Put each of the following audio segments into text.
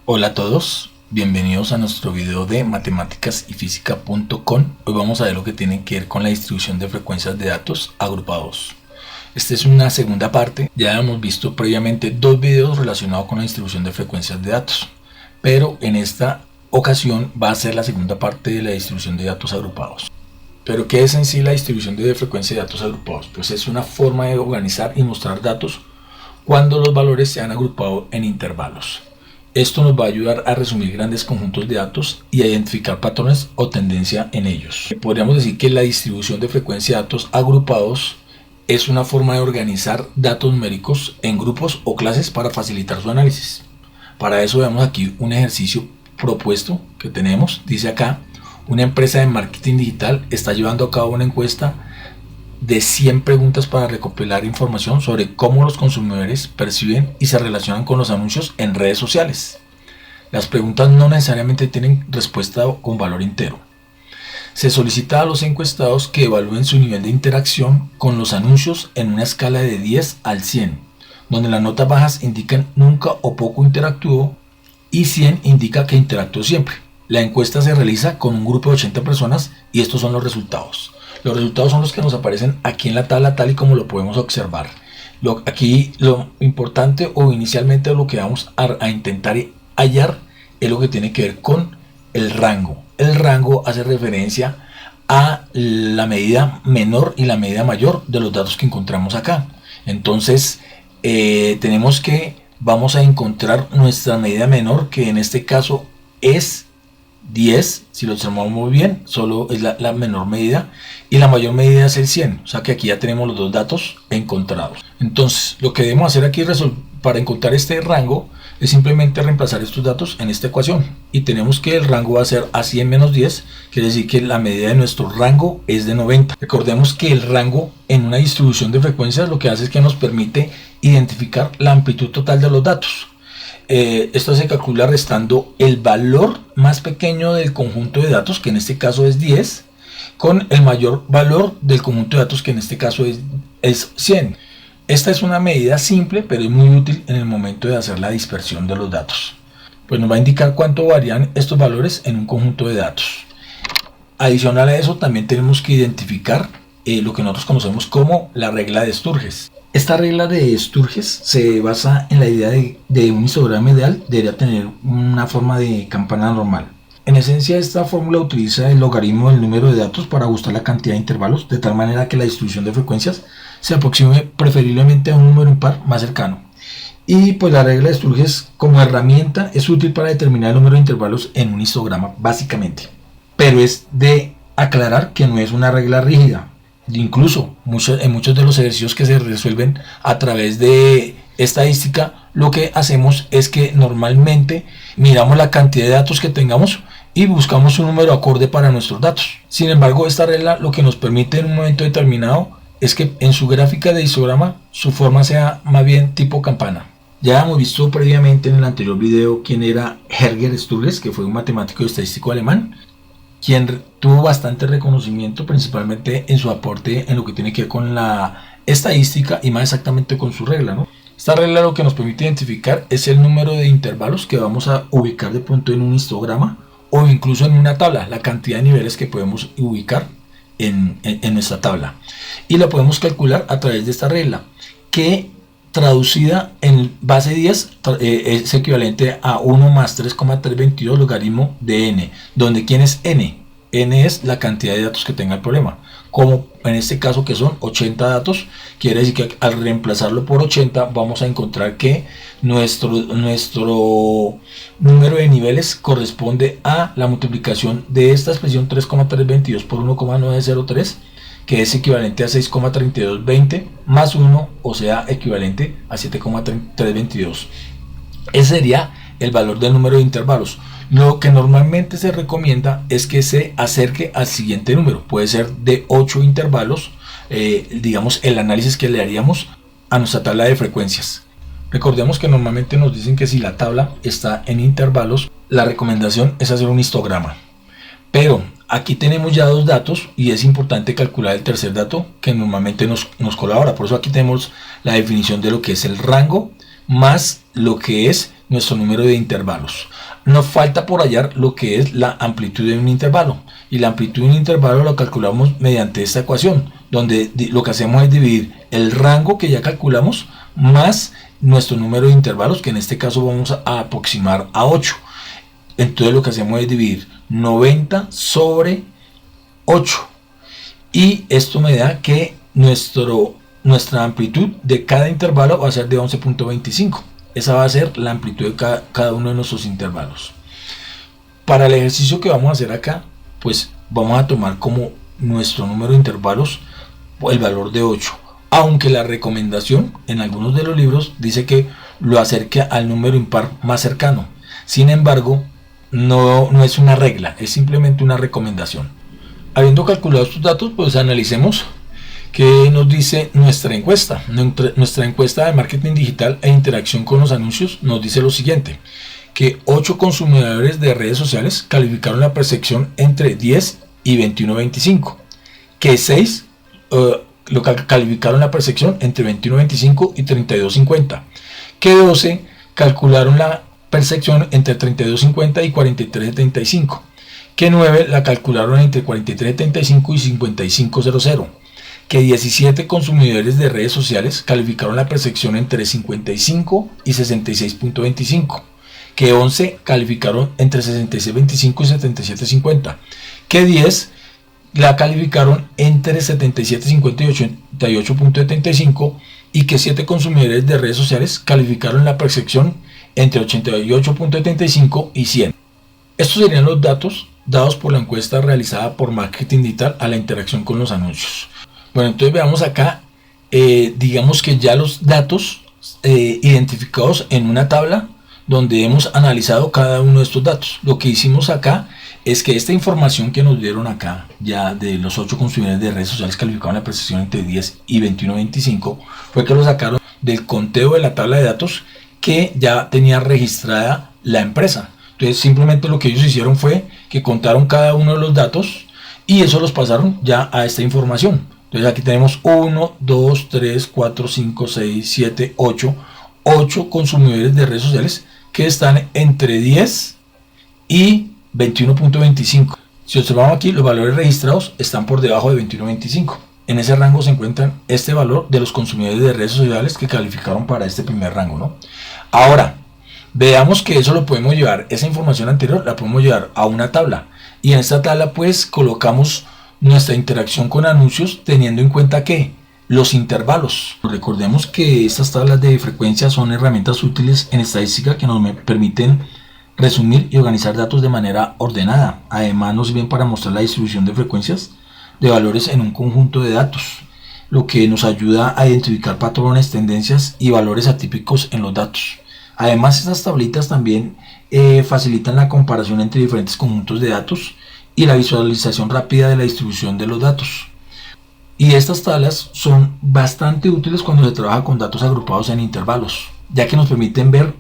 Hola a todos, bienvenidos a nuestro video de matemáticasyfísica.com. Hoy vamos a ver lo que tiene que ver con la distribución de frecuencias de datos agrupados. Esta es una segunda parte. Ya hemos visto previamente dos videos relacionados con la distribución de frecuencias de datos, pero en esta ocasión va a ser la segunda parte de la distribución de datos agrupados. ¿Pero qué es en sí la distribución de frecuencia de datos agrupados? Pues es una forma de organizar y mostrar datos cuando los valores se han agrupado en intervalos. Esto nos va a ayudar a resumir grandes conjuntos de datos y a identificar patrones o tendencia en ellos. Podríamos decir que la distribución de frecuencia de datos agrupados es una forma de organizar datos numéricos en grupos o clases para facilitar su análisis. Para eso vemos aquí un ejercicio propuesto que tenemos. Dice acá, una empresa de marketing digital está llevando a cabo una encuesta de 100 preguntas para recopilar información sobre cómo los consumidores perciben y se relacionan con los anuncios en redes sociales. Las preguntas no necesariamente tienen respuesta con valor entero. Se solicita a los encuestados que evalúen su nivel de interacción con los anuncios en una escala de 10 al 100, donde las notas bajas indican nunca o poco interactuó y 100 indica que interactuó siempre. La encuesta se realiza con un grupo de 80 personas y estos son los resultados. Los resultados son los que nos aparecen aquí en la tabla tal y como lo podemos observar. Aquí lo importante o inicialmente lo que vamos a intentar hallar es lo que tiene que ver con el rango. El rango hace referencia a la medida menor y la medida mayor de los datos que encontramos acá. Entonces tenemos que vamos a encontrar nuestra medida menor, que en este caso es 10, si lo observamos muy bien, solo es la menor medida, y la mayor medida es el 100, o sea que aquí ya tenemos los dos datos encontrados. Entonces lo que debemos hacer aquí para encontrar este rango es simplemente reemplazar estos datos en esta ecuación, y tenemos que el rango va a ser a 100 menos 10, quiere decir que la medida de nuestro rango es de 90. Recordemos que el rango en una distribución de frecuencias lo que hace es que nos permite identificar la amplitud total de los datos. Esto se calcula restando el valor más pequeño del conjunto de datos, que en este caso es 10, con el mayor valor del conjunto de datos, que en este caso es 100. Esta es una medida simple, pero es muy útil en el momento de hacer la dispersión de los datos. Pues nos va a indicar cuánto varían estos valores en un conjunto de datos. Adicional a eso, también tenemos que identificar lo que nosotros conocemos como la regla de Sturges. Esta regla de Sturges se basa en la idea de un histograma ideal debería tener una forma de campana normal. En esencia, esta fórmula utiliza el logaritmo del número de datos para ajustar la cantidad de intervalos de tal manera que la distribución de frecuencias se aproxime preferiblemente a un número impar más cercano. Y pues la regla de Sturges como herramienta es útil para determinar el número de intervalos en un histograma básicamente. Pero es de aclarar que no es una regla rígida. Incluso en muchos de los ejercicios que se resuelven a través de estadística, lo que hacemos es que normalmente miramos la cantidad de datos que tengamos y buscamos un número acorde para nuestros datos. Sin embargo, esta regla lo que nos permite en un momento determinado es que en su gráfica de histograma su forma sea más bien tipo campana. Ya hemos visto previamente en el anterior video quién era Helge Sturges, que fue un matemático y estadístico alemán, quien tuvo bastante reconocimiento principalmente en su aporte en lo que tiene que ver con la estadística y más exactamente con su regla, ¿no? Esta regla lo que nos permite identificar es el número de intervalos que vamos a ubicar de pronto en un histograma o incluso en una tabla, la cantidad de niveles que podemos ubicar en nuestra tabla. Y la podemos calcular a través de esta regla, que traducida en base 10 es equivalente a 1 más 3,322 logaritmo de n, donde ¿quién es n? N es la cantidad de datos que tenga el problema, como en este caso que son 80 datos, quiere decir que al reemplazarlo por 80 vamos a encontrar que nuestro número de niveles corresponde a la multiplicación de esta expresión 3,322 por 1,903, que es equivalente a 6,3220 más 1, o sea, equivalente a 7,322. Ese sería el valor del número de intervalos. Lo que normalmente se recomienda es que se acerque al siguiente número. Puede ser de 8 intervalos, digamos, el análisis que le haríamos a nuestra tabla de frecuencias. Recordemos que normalmente nos dicen que si la tabla está en intervalos, la recomendación es hacer un histograma. Pero aquí tenemos ya dos datos y es importante calcular el tercer dato que normalmente nos colabora. Por eso aquí tenemos la definición de lo que es el rango más lo que es nuestro número de intervalos. Nos falta por hallar lo que es la amplitud de un intervalo, y la amplitud de un intervalo lo calculamos mediante esta ecuación, donde lo que hacemos es dividir el rango que ya calculamos más nuestro número de intervalos, que en este caso vamos a aproximar a 8. Entonces lo que hacemos es dividir 90 sobre 8, y esto me da que nuestra amplitud de cada intervalo va a ser de 11.25. Esa va a ser la amplitud de cada uno de nuestros intervalos. Para el ejercicio que vamos a hacer acá, pues vamos a tomar como nuestro número de intervalos el valor de 8, aunque la recomendación en algunos de los libros dice que lo acerque al número impar más cercano. Sin embargo, no es una regla, es simplemente una recomendación. Habiendo calculado estos datos, pues analicemos qué nos dice nuestra encuesta. Nuestra encuesta de marketing digital e interacción con los anuncios nos dice lo siguiente: que 8 consumidores de redes sociales calificaron la percepción entre 10 y 21.25, que 6 calificaron la percepción entre 21.25 y 32.50, que 12 calcularon la percepción entre 32.50 y 43.75, que 9 la calcularon entre 43.75 y 55.00, que 17 consumidores de redes sociales calificaron la percepción entre 55 y 66.25, que 11 calificaron entre 66.25 y 77.50, que 10 la calificaron entre 77.50 y 88.75, y que 7 consumidores de redes sociales calificaron la percepción entre 88.75 y 100. Estos serían los datos dados por la encuesta realizada por marketing digital a la interacción con los anuncios. Bueno, entonces veamos acá, digamos que ya los datos identificados en una tabla donde hemos analizado cada uno de estos datos. Lo que hicimos acá es que esta información que nos dieron acá, ya de los 8 consumidores de redes sociales calificaron la percepción entre 10 y 21.25, fue que lo sacaron del conteo de la tabla de datos que ya tenía registrada la empresa. Entonces simplemente lo que ellos hicieron fue que contaron cada uno de los datos y eso los pasaron ya a esta información. Entonces aquí tenemos 1, 2, 3, 4, 5, 6, 7, 8 consumidores de redes sociales que están entre 10 y 21.25. Si observamos aquí, los valores registrados están por debajo de 21.25. En ese rango se encuentran este valor de los consumidores de redes sociales que calificaron para este primer rango, ¿no? Ahora, veamos que eso lo podemos llevar, esa información anterior la podemos llevar a una tabla, y en esta tabla pues colocamos nuestra interacción con anuncios teniendo en cuenta que los intervalos. Recordemos que estas tablas de frecuencia son herramientas útiles en estadística que nos permiten resumir y organizar datos de manera ordenada. Además nos sirven para mostrar la distribución de frecuencias de valores en un conjunto de datos, lo que nos ayuda a identificar patrones, tendencias y valores atípicos en los datos. Además, estas tablitas también facilitan la comparación entre diferentes conjuntos de datos y la visualización rápida de la distribución de los datos. Y estas tablas son bastante útiles cuando se trabaja con datos agrupados en intervalos, ya que nos permiten ver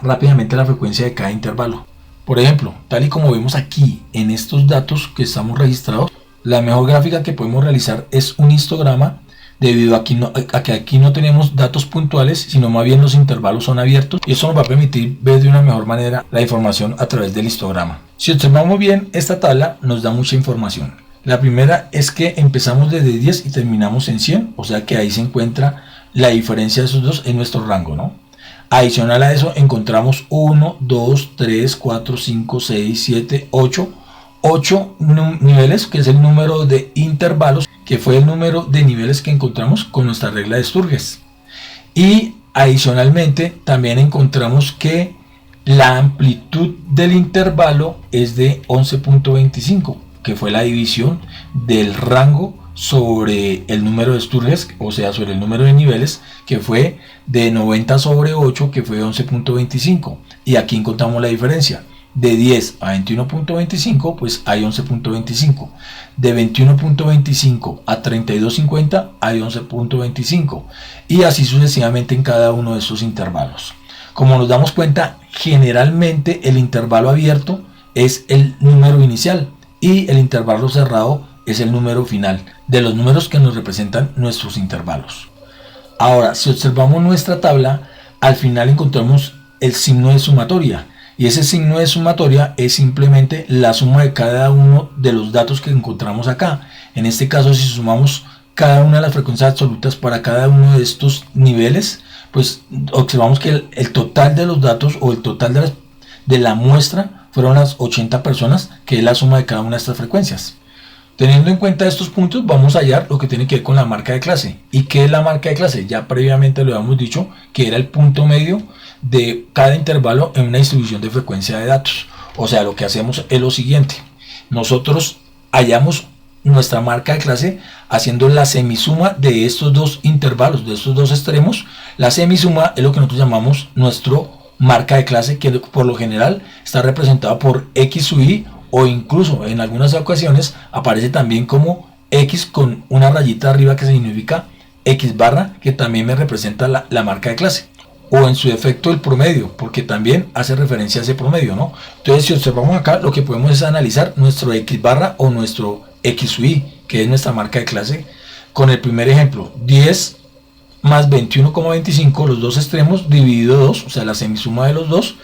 rápidamente la frecuencia de cada intervalo. Por ejemplo, tal y como vemos aquí en estos datos que estamos registrados, la mejor gráfica que podemos realizar es un histograma, debido a que aquí no tenemos datos puntuales, sino más bien los intervalos son abiertos, y eso nos va a permitir ver de una mejor manera la información a través del histograma. Si observamos bien, esta tabla nos da mucha información. La primera es que empezamos desde 10 y terminamos en 100, o sea que ahí se encuentra la diferencia de esos dos en nuestro rango, ¿no? Adicional a eso encontramos 1, 2, 3, 4, 5, 6, 7, 8 niveles, que es el número de intervalos, que fue el número de niveles que encontramos con nuestra regla de Sturges. Y adicionalmente también encontramos que la amplitud del intervalo es de 11.25, que fue la división del rango sobre el número de Sturges, o sea, sobre el número de niveles, que fue de 90 sobre 8, que fue 11.25. Y aquí encontramos la diferencia. De 10 a 21.25 pues hay 11.25, de 21.25 a 32.50 hay 11.25, y así sucesivamente en cada uno de estos intervalos. Como nos damos cuenta, generalmente el intervalo abierto es el número inicial y el intervalo cerrado es el número final de los números que nos representan nuestros intervalos. Ahora, si observamos nuestra tabla, al final encontramos el signo de sumatoria. Y ese signo de sumatoria es simplemente la suma de cada uno de los datos que encontramos acá. En este caso, si sumamos cada una de las frecuencias absolutas para cada uno de estos niveles, pues observamos que el total de los datos o el total de la muestra fueron las 80 personas, que es la suma de cada una de estas frecuencias. Teniendo en cuenta estos puntos, vamos a hallar lo que tiene que ver con la marca de clase. ¿Y qué es la marca de clase? Ya previamente lo habíamos dicho, que era el punto medio de cada intervalo en una distribución de frecuencia de datos. O sea, lo que hacemos es lo siguiente. Nosotros hallamos nuestra marca de clase haciendo la semisuma de estos dos intervalos, de estos dos extremos. La semisuma es lo que nosotros llamamos nuestro marca de clase, que por lo general está representada por X sub I, o incluso en algunas ocasiones aparece también como X con una rayita arriba que significa X barra, que también me representa la marca de clase, o en su defecto el promedio, porque también hace referencia a ese promedio, ¿no? Entonces, si observamos acá, lo que podemos es analizar nuestro X barra o nuestro X sub I, que es nuestra marca de clase, con el primer ejemplo, 10 más 21,25, los dos extremos dividido 2, o sea, la semisuma de los dos,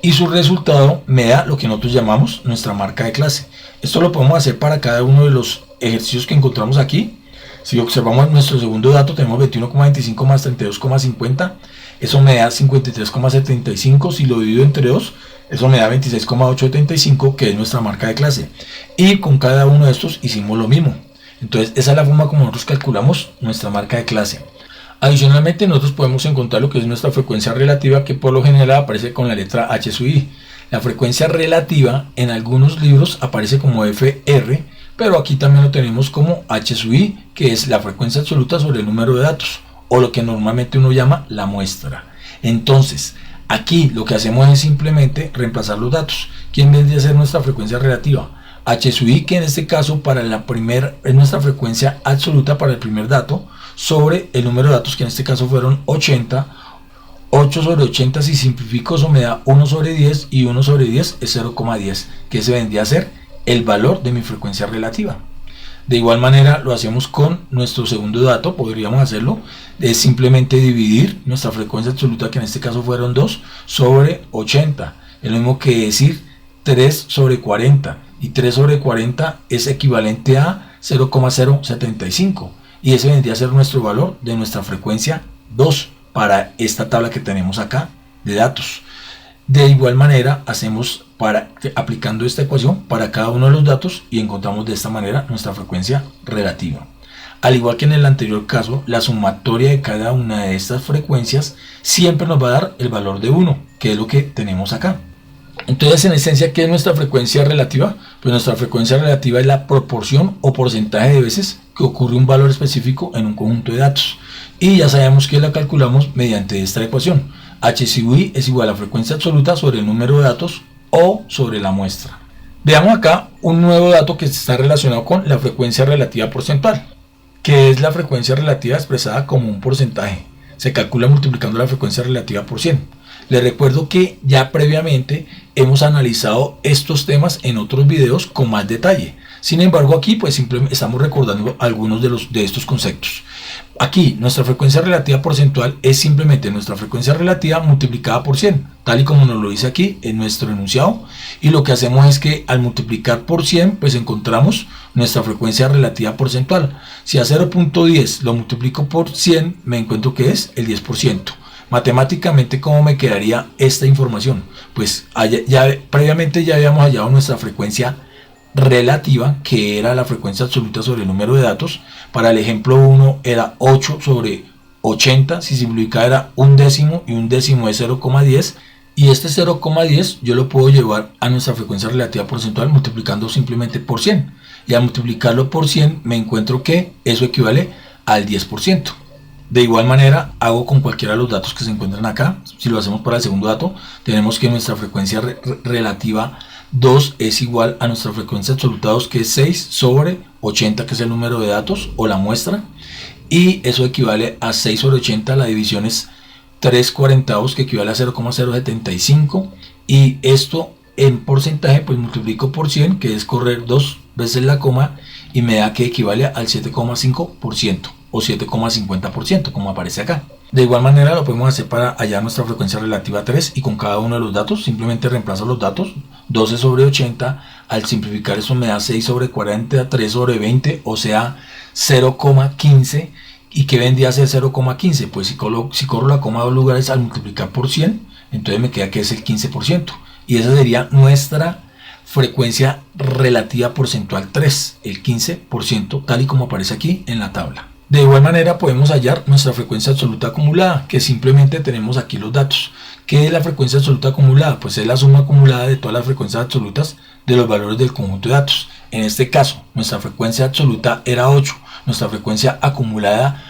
y su resultado me da lo que nosotros llamamos nuestra marca de clase. Esto lo podemos hacer para cada uno de los ejercicios que encontramos aquí. Si observamos nuestro segundo dato, tenemos 21,25 más 32,50, eso me da 53,75. Si lo divido entre 2, eso me da 26,875, que es nuestra marca de clase. Y con cada uno de estos hicimos lo mismo. Entonces, esa es la forma como nosotros calculamos nuestra marca de clase. Adicionalmente, nosotros podemos encontrar lo que es nuestra frecuencia relativa, que por lo general aparece con la letra H sub I. La frecuencia relativa en algunos libros aparece como FR, pero aquí también lo tenemos como H sub I, que es la frecuencia absoluta sobre el número de datos, o lo que normalmente uno llama la muestra. Entonces, aquí lo que hacemos es simplemente reemplazar los datos. ¿Quién vendría a ser nuestra frecuencia relativa? H sub I, que en este caso es nuestra frecuencia absoluta para el primer dato, sobre el número de datos, que en este caso fueron 80. 8 sobre 80, si simplifico, eso me da 1 sobre 10, y 1 sobre 10 es 0,10, que se vendría a ser el valor de mi frecuencia relativa. De igual manera lo hacemos con nuestro segundo dato. Podríamos hacerlo, es simplemente dividir nuestra frecuencia absoluta, que en este caso fueron 2, sobre 80, es lo mismo que decir 3 sobre 40, y 3 sobre 40 es equivalente a 0,075, y ese vendría a ser nuestro valor de nuestra frecuencia 2 para esta tabla que tenemos acá de datos. De igual manera hacemos aplicando esta ecuación para cada uno de los datos, y encontramos de esta manera nuestra frecuencia relativa. Al igual que en el anterior caso, la sumatoria de cada una de estas frecuencias siempre nos va a dar el valor de 1, que es lo que tenemos acá. Entonces, en esencia, ¿qué es nuestra frecuencia relativa? Pues nuestra frecuencia relativa es la proporción o porcentaje de veces que ocurre un valor específico en un conjunto de datos. Y ya sabemos que la calculamos mediante esta ecuación. H sub I es igual a la frecuencia absoluta sobre el número de datos o sobre la muestra. Veamos acá un nuevo dato que está relacionado con la frecuencia relativa porcentual, que es la frecuencia relativa expresada como un porcentaje. Se calcula multiplicando la frecuencia relativa por 100. Les recuerdo que ya previamente hemos analizado estos temas en otros videos con más detalle. Sin embargo, aquí pues simplemente estamos recordando algunos de estos conceptos. Aquí nuestra frecuencia relativa porcentual es simplemente nuestra frecuencia relativa multiplicada por 100, tal y como nos lo dice aquí en nuestro enunciado. Y lo que hacemos es que al multiplicar por 100 pues encontramos nuestra frecuencia relativa porcentual. Si a 0.10 lo multiplico por 100, me encuentro que es el 10%. Matemáticamente, ¿cómo me quedaría esta información? Pues previamente ya habíamos hallado nuestra frecuencia relativa, que era la frecuencia absoluta sobre el número de datos. Para el ejemplo 1 era 8 sobre 80, si simplificaba era un décimo, y un décimo es 0,10, y este 0,10 yo lo puedo llevar a nuestra frecuencia relativa porcentual multiplicando simplemente por 100, y al multiplicarlo por 100 me encuentro que eso equivale al 10%. De igual manera hago con cualquiera de los datos que se encuentran acá. Si lo hacemos para el segundo dato, tenemos que nuestra frecuencia relativa 2 es igual a nuestra frecuencia absoluta 2, que es 6 sobre 80, que es el número de datos o la muestra, y eso equivale a 6 sobre 80, la división es 3/40, que equivale a 0,075, y esto en porcentaje pues multiplico por 100, que es correr 2 veces la coma, y me da que equivale al 7,5% o 7,50%, como aparece acá. De igual manera lo podemos hacer para hallar nuestra frecuencia relativa a 3 y con cada uno de los datos simplemente reemplazo los datos. 12 sobre 80, al simplificar eso me da 6 sobre 40, 3 sobre 20, o sea 0,15. ¿Y qué vendría a ser 0,15? Pues si corro la coma 2 lugares al multiplicar por 100, entonces me queda que es el 15%. Y esa sería nuestra frecuencia relativa porcentual 3, el 15%, tal y como aparece aquí en la tabla. De igual manera podemos hallar nuestra frecuencia absoluta acumulada, que simplemente tenemos aquí los datos. ¿Qué es la frecuencia absoluta acumulada? Pues es la suma acumulada de todas las frecuencias absolutas de los valores del conjunto de datos. En este caso, nuestra frecuencia absoluta era 8, nuestra frecuencia acumulada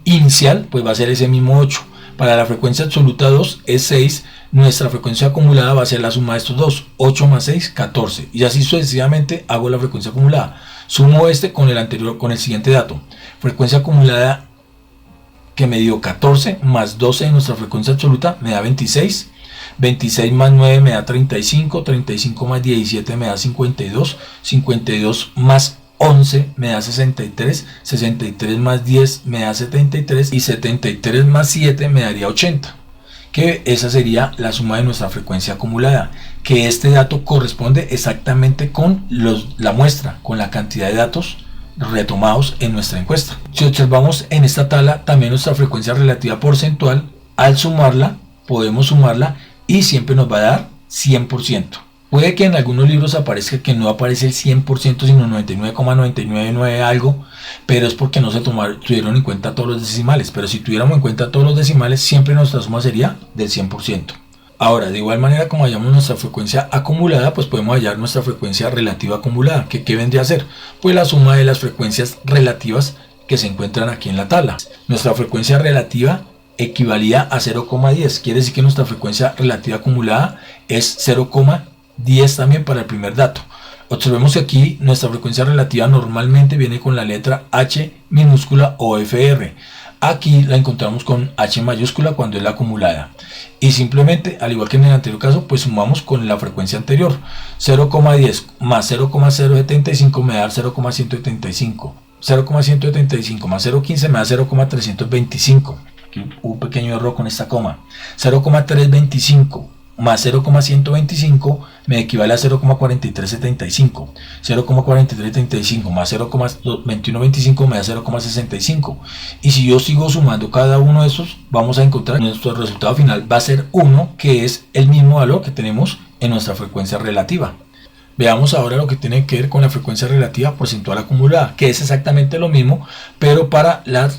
inicial pues va a ser ese mismo 8. Para la frecuencia absoluta 2 es 6, nuestra frecuencia acumulada va a ser la suma de estos dos, 8 más 6, 14. Y así sucesivamente hago la frecuencia acumulada. Sumo este con el anterior, con el siguiente dato. Frecuencia acumulada que me dio 14 más 12 de nuestra frecuencia absoluta me da 26. 26 más 9 me da 35, 35 más 17 me da 52, 52 más 11 me da 63, 63 más 10 me da 73 y 73 más 7 me daría 80. Que esa sería la suma de nuestra frecuencia acumulada, que este dato corresponde exactamente con la muestra, con la cantidad de datos retomados en nuestra encuesta. Si observamos en esta tabla también nuestra frecuencia relativa porcentual, al sumarla podemos sumarla y siempre nos va a dar 100%. Puede que en algunos libros aparezca que no aparece el 100% sino 99,999 algo, pero es porque no se tuvieron en cuenta todos los decimales. Pero si tuviéramos en cuenta todos los decimales, siempre nuestra suma sería del 100%. Ahora, de igual manera como hallamos nuestra frecuencia acumulada, pues podemos hallar nuestra frecuencia relativa acumulada. ¿Qué vendría a ser? Pues la suma de las frecuencias relativas que se encuentran aquí en la tabla. Nuestra frecuencia relativa equivalía a 0,10. Quiere decir que nuestra frecuencia relativa acumulada es 0,10 también para el primer dato. Observemos que aquí nuestra frecuencia relativa normalmente viene con la letra H minúscula o FR. Aquí la encontramos con H mayúscula cuando es la acumulada. Y simplemente, al igual que en el anterior caso, pues sumamos con la frecuencia anterior. 0,10 más 0,075 me da 0,175. 0,175 más 0,15 me da 0,325. Aquí hubo un pequeño error con esta coma. 0,325 más 0,125 me equivale a 0,4375. 0,4375 más 0,2125 me da 0,65. Y si yo sigo sumando cada uno de estos, vamos a encontrar que nuestro resultado final va a ser 1, que es el mismo valor que tenemos en nuestra frecuencia relativa. Veamos ahora lo que tiene que ver con la frecuencia relativa porcentual acumulada, que es exactamente lo mismo, pero para la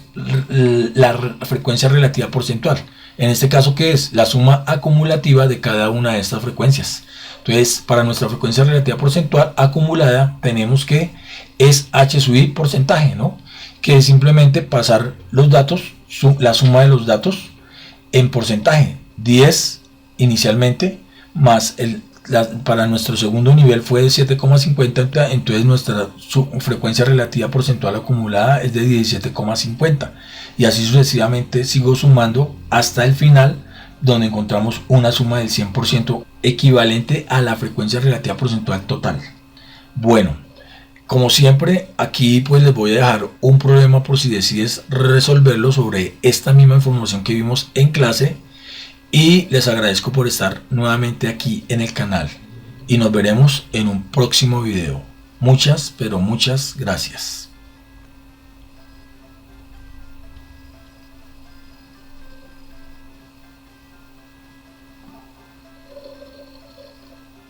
frecuencia relativa porcentual. En este caso, ¿qué es? La suma acumulativa de cada una de estas frecuencias. Entonces, para nuestra frecuencia relativa porcentual acumulada, tenemos que es H sub I porcentaje, ¿no? Que es simplemente pasar los datos, la suma de los datos en porcentaje. 10 inicialmente, más para nuestro segundo nivel fue de 7,50, entonces nuestra frecuencia relativa porcentual acumulada es de 17,50. Y así sucesivamente sigo sumando hasta el final, donde encontramos una suma del 100% equivalente a la frecuencia relativa porcentual total. Bueno, como siempre, aquí pues les voy a dejar un problema por si decides resolverlo sobre esta misma información que vimos en clase. Y les agradezco por estar nuevamente aquí en el canal. Y nos veremos en un próximo video. Muchas, pero muchas gracias.